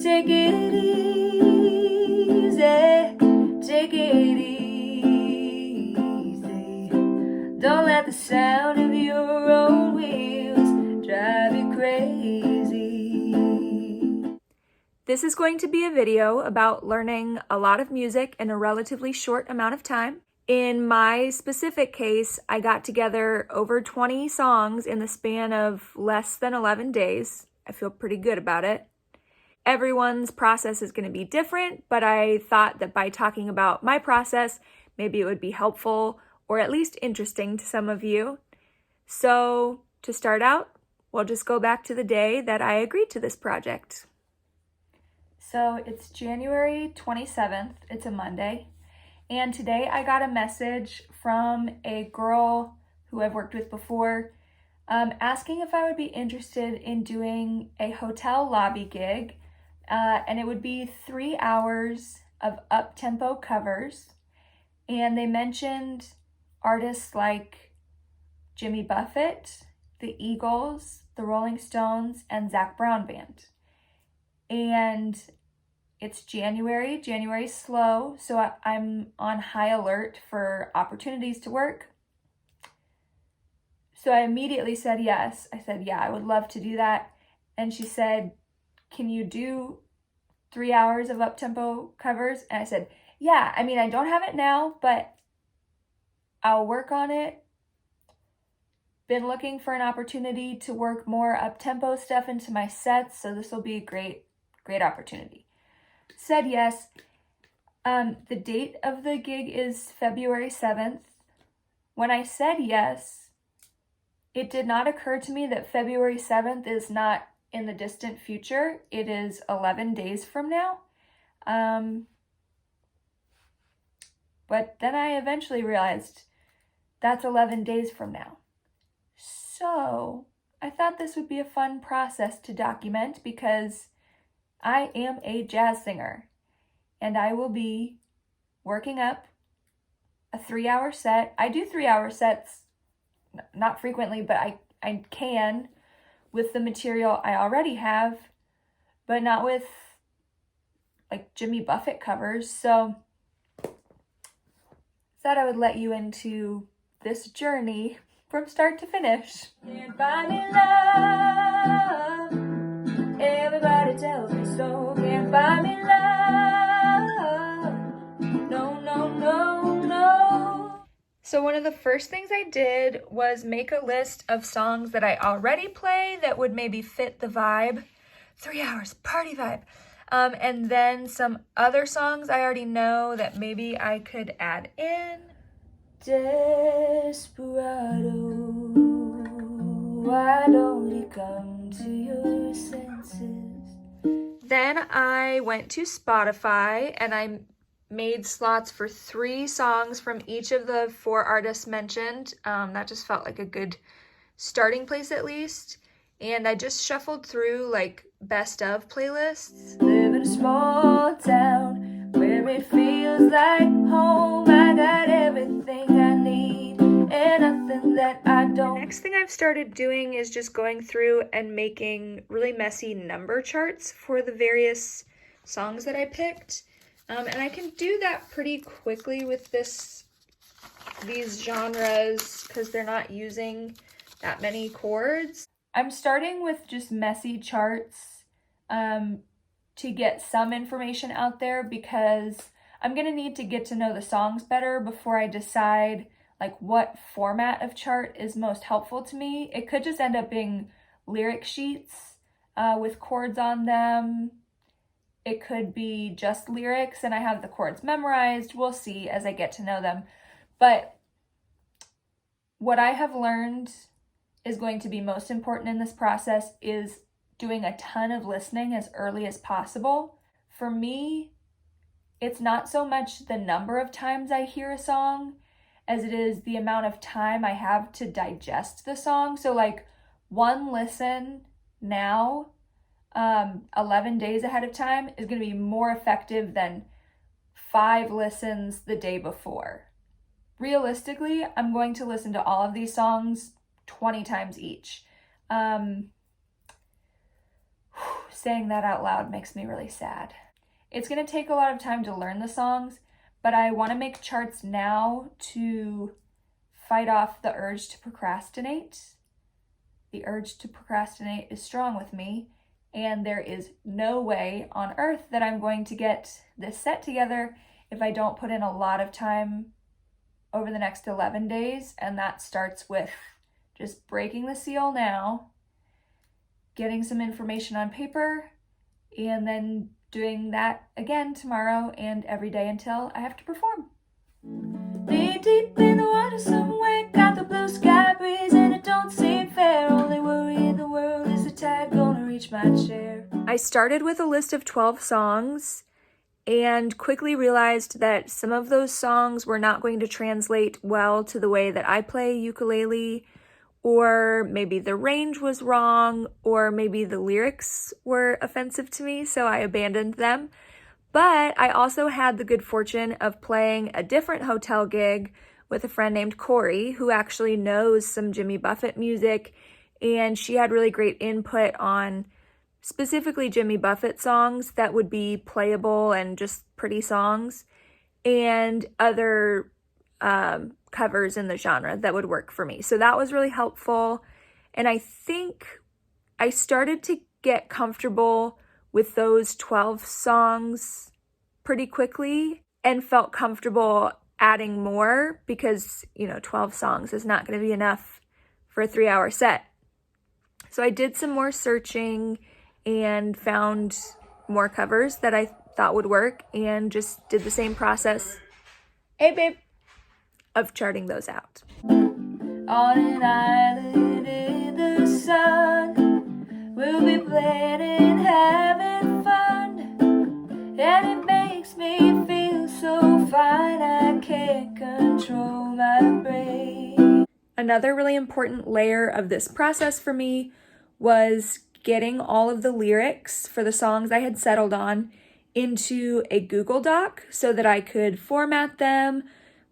take it easy, take it easy. Don't let the sound of your own wheels drive you crazy. This is going to be a video about learning a lot of music in a relatively short amount of time. In my specific case, I got together over 20 songs in the span of less than 11 days. I feel pretty good about it. Everyone's process is going to be different, but I thought that by talking about my process, maybe it would be helpful or at least interesting to some of you. So to start out, we'll just go back to the day that I agreed to this project. So it's January 27th, it's a Monday, and today I got a message from a girl who I've worked with before asking if I would be interested in doing a hotel lobby gig, and it would be 3 hours of up-tempo covers, and they mentioned artists like Jimmy Buffett, the Eagles, the Rolling Stones, and Zac Brown Band. And it's January's slow, so I'm on high alert for opportunities to work. So I immediately said yes. I said, yeah, I would love to do that. And she said, can you do 3 hours of up-tempo covers? And I said, yeah, I mean, I don't have it now, but I'll work on it. Been looking for an opportunity to work more up-tempo stuff into my sets, so this will be a great opportunity. Said yes. The date of the gig is February 7th. When I said yes, it did not occur to me that February 7th is not in the distant future. It is 11 days from now. But then I eventually realized that's 11 days from now. So I thought this would be a fun process to document because I am a jazz singer and I will be working up a 3-hour set. I do 3-hour sets, not frequently, but I can with the material I already have, but not with like Jimmy Buffett covers. So thought I would let you into this journey from start to finish. Can't buy me love, everybody tells me so. Can't buy me love, no, no, no, no. So one of the first things I did was make a list of songs that I already play that would maybe fit the vibe. 3 hours, party vibe. And then some other songs I already know that maybe I could add in. Desperado, why don't you come to your senses? Then I went to Spotify and I made slots for 3 songs from each of the 4 artists mentioned. That just felt like a good starting place at least. And I just shuffled through like best of playlists. Live in a small town where it feels like home. I got everything I need and nothing that I don't. The next thing I've started doing is just going through and making really messy number charts for the various songs that I picked. And I can do that pretty quickly with these genres because they're not using that many chords. I'm starting with just messy charts to get some information out there because I'm going to need to get to know the songs better before I decide like what format of chart is most helpful to me. It could just end up being lyric sheets with chords on them. It could be just lyrics and I have the chords memorized. We'll see as I get to know them. But what I have learned is going to be most important in this process is doing a ton of listening as early as possible. For me, it's not so much the number of times I hear a song as it is the amount of time I have to digest the song. So like one listen now, 11 days ahead of time is going to be more effective than 5 listens the day before. Realistically, I'm going to listen to all of these songs 20 times each. saying that out loud makes me really sad. It's going to take a lot of time to learn the songs, but I want to make charts now to fight off the urge to procrastinate. The urge to procrastinate is strong with me, and there is no way on earth that I'm going to get this set together if I don't put in a lot of time over the next 11 days, and that starts with just breaking the seal now, getting some information on paper, and then doing that again tomorrow and every day until I have to perform. Knee deep in the water somewhere, got the blue sky breeze, and it don't seem fair. Only worry in the world is the tide gonna reach my chair. I started with a list of 12 songs and quickly realized that some of those songs were not going to translate well to the way that I play ukulele, or maybe the range was wrong, or maybe the lyrics were offensive to me, so I abandoned them. But I also had the good fortune of playing a different hotel gig with a friend named Corey, who actually knows some Jimmy Buffett music, and she had really great input on specifically Jimmy Buffett songs that would be playable and just pretty songs, and other covers in the genre that would work for me. So that was really helpful. And I think I started to get comfortable with those 12 songs pretty quickly and felt comfortable adding more because, 12 songs is not going to be enough for a 3-hour set. So I did some more searching and found more covers that I thought would work and just did the same process. Hey, babe. Of charting those out. On an island in the sun, we'll be playing, having fun, and it makes me feel so fine, I can't control my brain. Another really important layer of this process for me was getting all of the lyrics for the songs I had settled on into a Google Doc so that I could format them,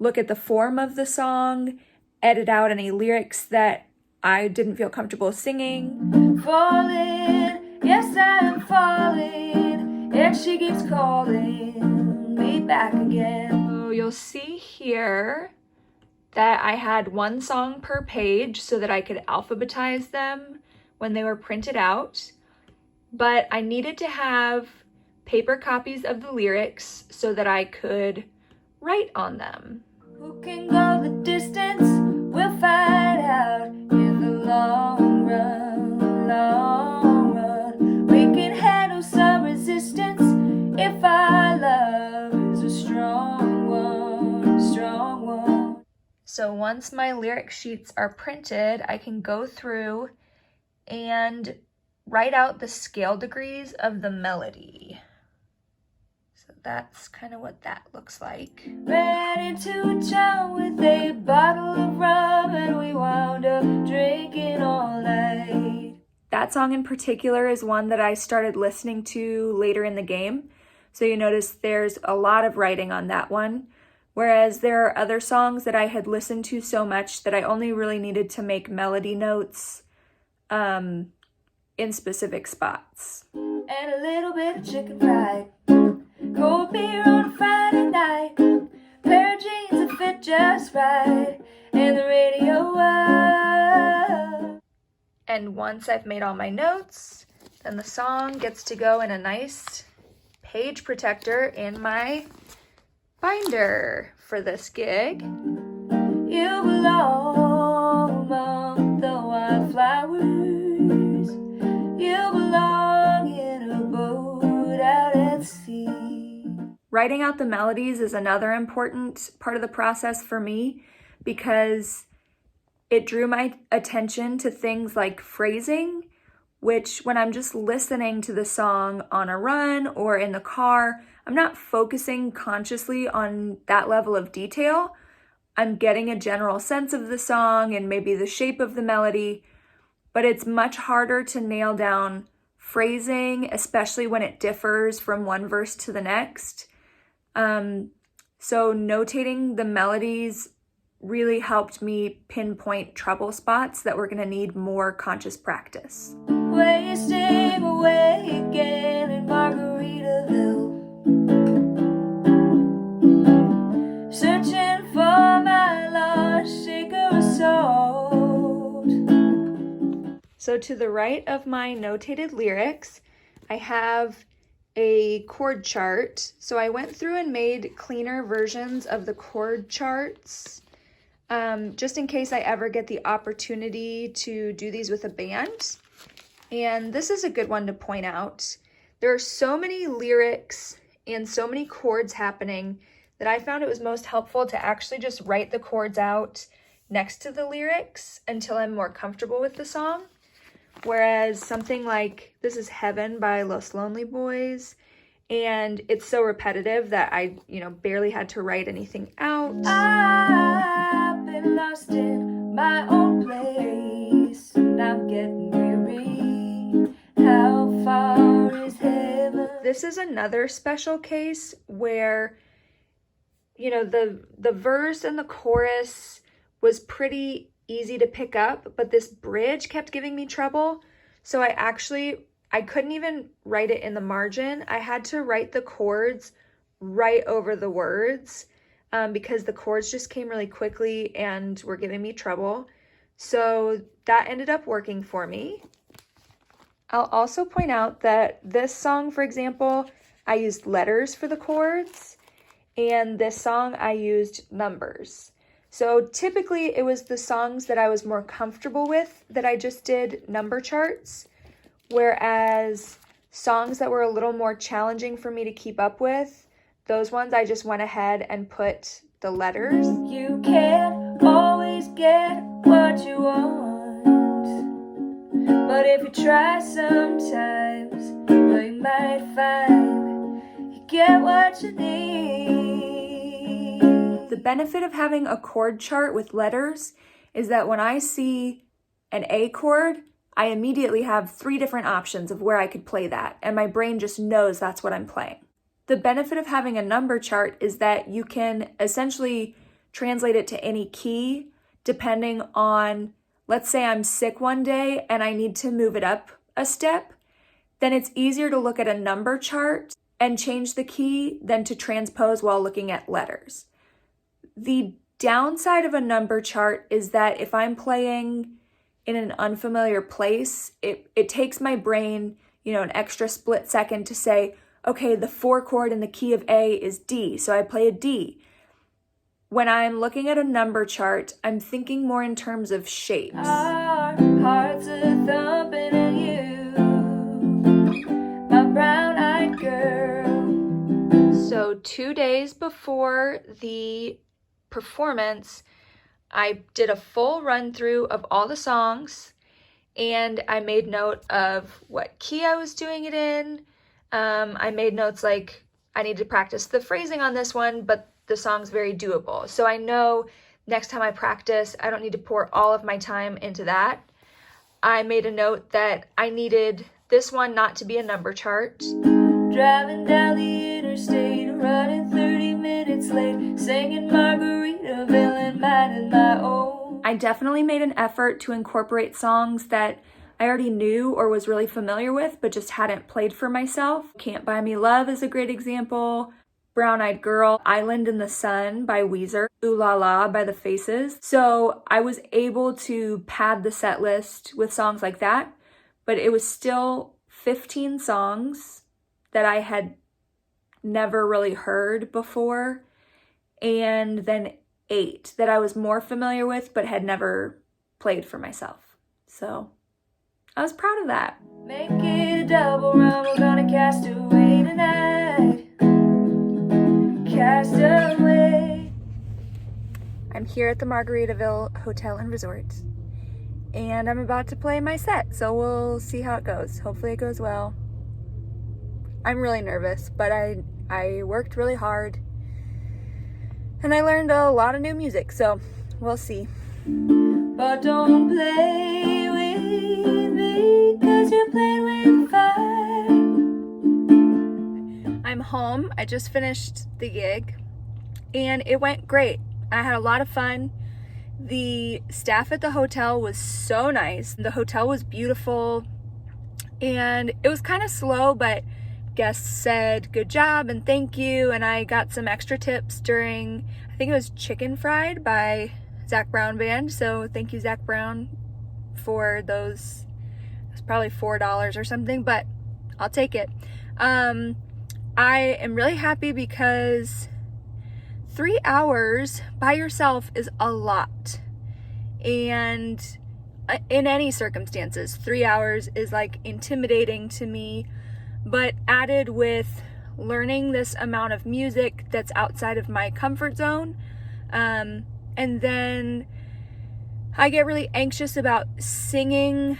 look at the form of the song, edit out any lyrics that I didn't feel comfortable singing. Falling, yes I am falling, and she keeps calling me back again. So you'll see here that I had one song per page so that I could alphabetize them when they were printed out, but I needed to have paper copies of the lyrics so that I could write on them. Who can go the distance? We'll find out in the long run, long run. We can handle some resistance if our love is a strong one, strong one. So once my lyric sheets are printed, I can go through and write out the scale degrees of the melody. That's kind of what that looks like. Ran into a town with a bottle of rum and we wound up drinking all night. That song in particular is one that I started listening to later in the game. So you notice there's a lot of writing on that one. Whereas there are other songs that I had listened to so much that I only really needed to make melody notes in specific spots. And a little bit of chicken fried. Cold beer on a Friday night, pair of jeans that fit just right, and the radio up. And once I've made all my notes, then the song gets to go in a nice page protector in my binder for this gig. You belong among the wildflowers. You belong in a boat out at sea. Writing out the melodies is another important part of the process for me because it drew my attention to things like phrasing, which when I'm just listening to the song on a run or in the car, I'm not focusing consciously on that level of detail. I'm getting a general sense of the song and maybe the shape of the melody, but it's much harder to nail down phrasing, especially when it differs from one verse to the next. So notating the melodies really helped me pinpoint trouble spots that were going to need more conscious practice. Wasting came away again in Margaritaville, searching for my lost shaker of salt. So to the right of my notated lyrics, I have a chord chart. So I went through and made cleaner versions of the chord charts, just in case I ever get the opportunity to do these with a band. And this is a good one to point out. There are so many lyrics and so many chords happening that I found it was most helpful to actually just write the chords out next to the lyrics until I'm more comfortable with the song. Whereas something like This Is Heaven by Los Lonely Boys, and it's so repetitive that I, barely had to write anything out. I've been lost in my own place, and I'm getting weary. How far is heaven? This is another special case where, the verse and the chorus was pretty easy to pick up, but this bridge kept giving me trouble. So I couldn't even write it in the margin. I had to write the chords right over the words because the chords just came really quickly and were giving me trouble. So that ended up working for me. I'll also point out that this song, for example, I used letters for the chords, and this song I used numbers. So typically it was the songs that I was more comfortable with that I just did number charts, whereas songs that were a little more challenging for me to keep up with, those ones I just went ahead and put the letters. You can't always get what you want, but if you try sometimes, well, you might find you get what you need. The benefit of having a chord chart with letters is that when I see an A chord, I immediately have 3 different options of where I could play that, and my brain just knows that's what I'm playing. The benefit of having a number chart is that you can essentially translate it to any key depending on, let's say I'm sick one day and I need to move it up a step, then it's easier to look at a number chart and change the key than to transpose while looking at letters. The downside of a number chart is that if I'm playing in an unfamiliar place, it takes my brain, an extra split second to say, okay, the 4 chord in the key of A is D, so I play a D. When I'm looking at a number chart, I'm thinking more in terms of shapes. Our hearts are thumping at you, my brown-eyed girl. So 2 days before the performance, I did a full run through of all the songs, and I made note of what key I was doing it in. I made notes like I need to practice the phrasing on this one, but the song's very doable. So I know next time I practice, I don't need to pour all of my time into that. I made a note that I needed this one not to be a number chart. Driving down the interstate, running 30 minutes late, singing Margaritaville and minding my own. I definitely made an effort to incorporate songs that I already knew or was really familiar with, but just hadn't played for myself. Can't Buy Me Love is a great example. Brown Eyed Girl, Island in the Sun by Weezer, Ooh La La by The Faces. So I was able to pad the set list with songs like that, but it was still 15 songs that I had never really heard before, and then 8 that I was more familiar with but had never played for myself. So I was proud of that. Make it a double run, we're gonna cast away tonight. Cast away. I'm here at the Margaritaville Hotel and Resort, and I'm about to play my set, so we'll see how it goes. Hopefully it goes well. I'm really nervous, but I worked really hard, and I learned a lot of new music, so we'll see. But don't play with me, 'cause you're playing with fire. I'm home. I just finished the gig, and it went great. I had a lot of fun. The staff at the hotel was so nice. The hotel was beautiful. and it was kind of slow, but guests said good job and thank you, and I got some extra tips during, I think it was Chicken Fried by Zach Brown Band, so thank you, Zach Brown, for those. It's probably $4 or something, but I'll take it. I am really happy because 3 hours by yourself is a lot, and in any circumstances 3 hours is like intimidating to me, but added with learning this amount of music that's outside of my comfort zone, and then I get really anxious about singing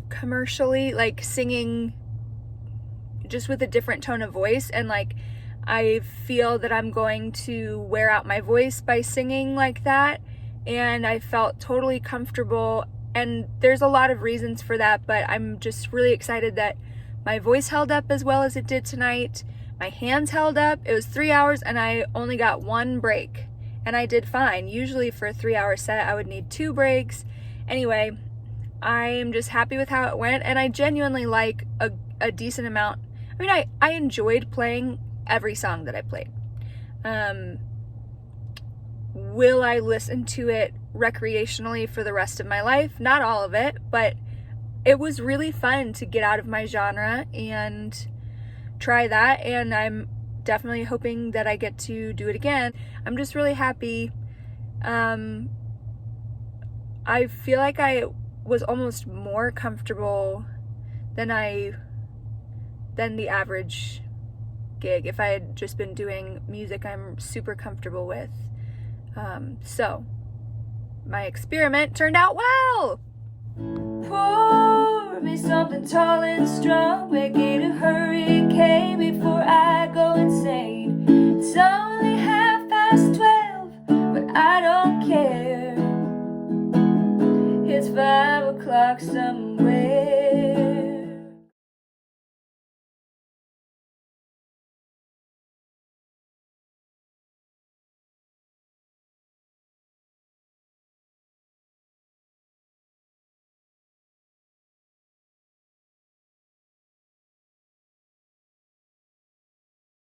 commercially, like singing just with a different tone of voice, and like I feel that I'm going to wear out my voice by singing like that, and I felt totally comfortable, and there's a lot of reasons for that, but I'm just really excited that my voice held up as well as it did tonight. My hands held up. It was 3 hours and I only got 1 break, and I did fine. Usually for a 3-hour set I would need 2 breaks. Anyway, I am just happy with how it went, and I genuinely like a decent amount. I mean, I enjoyed playing every song that I played. Will I listen to it recreationally for the rest of my life? Not all of it, but it was really fun to get out of my genre and try that, and I'm definitely hoping that I get to do it again. I'm just really happy. I feel like I was almost more comfortable than the average gig. If I had just been doing music I'm super comfortable with. So my experiment turned out well. Pour me something tall and strong, make it a hurricane before I